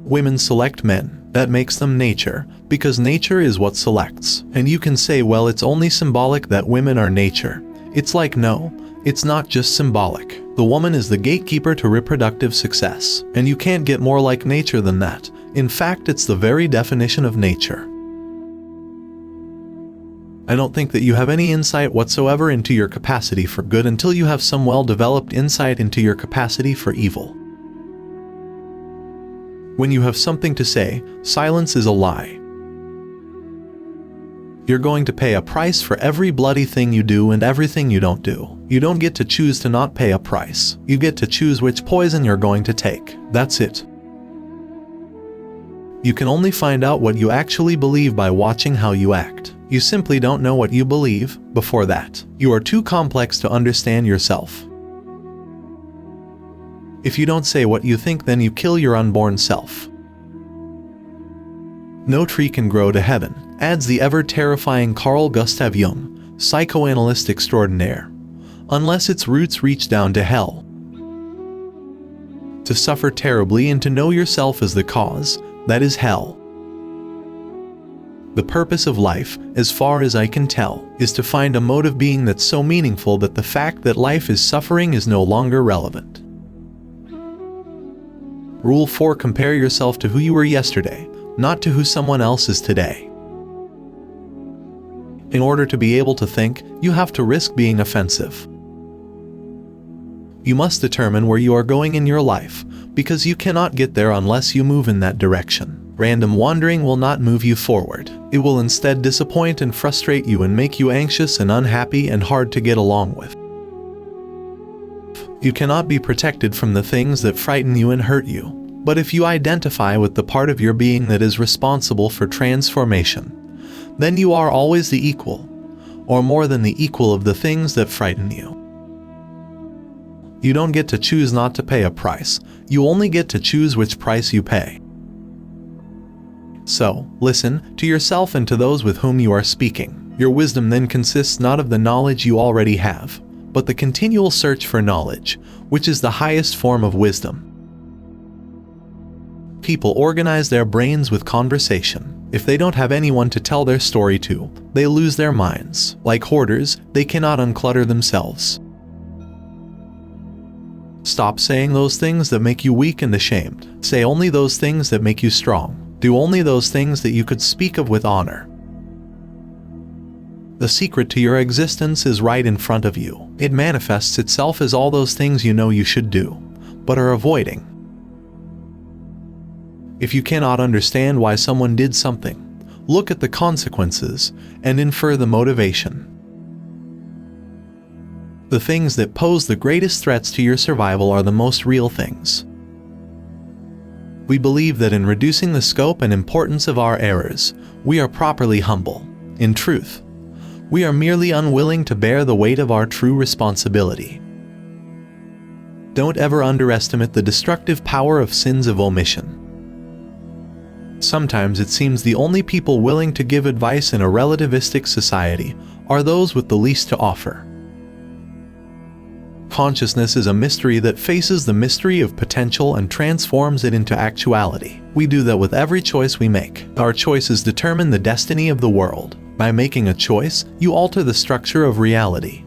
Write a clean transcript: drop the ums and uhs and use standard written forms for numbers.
Women select men. That makes them nature, because nature is what selects. And you can say, well, it's only symbolic that women are nature. It's like, no, it's not just symbolic. The woman is the gatekeeper to reproductive success, and you can't get more like nature than that. In fact, it's the very definition of nature. I don't think that you have any insight whatsoever into your capacity for good until you have some well-developed insight into your capacity for evil. When you have something to say, silence is a lie. You're going to pay a price for every bloody thing you do and everything you don't do. You don't get to choose to not pay a price. You get to choose which poison you're going to take. That's it. You can only find out what you actually believe by watching how you act. You simply don't know what you believe before that. You are too complex to understand yourself. If you don't say what you think, then you kill your unborn self. No tree can grow to heaven, adds the ever-terrifying Carl Gustav Jung, psychoanalyst extraordinaire, unless its roots reach down to hell. To suffer terribly and to know yourself as the cause, that is hell. The purpose of life, as far as I can tell, is to find a mode of being that's so meaningful that the fact that life is suffering is no longer relevant. Rule 4: compare yourself to who you were yesterday, not to who someone else is today. In order to be able to think, you have to risk being offensive. You must determine where you are going in your life, because you cannot get there unless you move in that direction. Random wandering will not move you forward. It will instead disappoint and frustrate you and make you anxious and unhappy and hard to get along with. You cannot be protected from the things that frighten you and hurt you. But if you identify with the part of your being that is responsible for transformation, then you are always the equal, or more than the equal of the things that frighten you. You don't get to choose not to pay a price. You only get to choose which price you pay. So, listen to yourself and to those with whom you are speaking. Your wisdom then consists not of the knowledge you already have, but the continual search for knowledge, which is the highest form of wisdom. People organize their brains with conversation. If they don't have anyone to tell their story to, they lose their minds. Like hoarders, they cannot unclutter themselves. Stop saying those things that make you weak and ashamed. Say only those things that make you strong. Do only those things that you could speak of with honor. The secret to your existence is right in front of you. It manifests itself as all those things you know you should do, but are avoiding. If you cannot understand why someone did something, look at the consequences and infer the motivation. The things that pose the greatest threats to your survival are the most real things. We believe that in reducing the scope and importance of our errors, we are properly humble. In truth, we are merely unwilling to bear the weight of our true responsibility. Don't ever underestimate the destructive power of sins of omission. Sometimes it seems the only people willing to give advice in a relativistic society are those with the least to offer. Consciousness is a mystery that faces the mystery of potential and transforms it into actuality. We do that with every choice we make. Our choices determine the destiny of the world. By making a choice, you alter the structure of reality.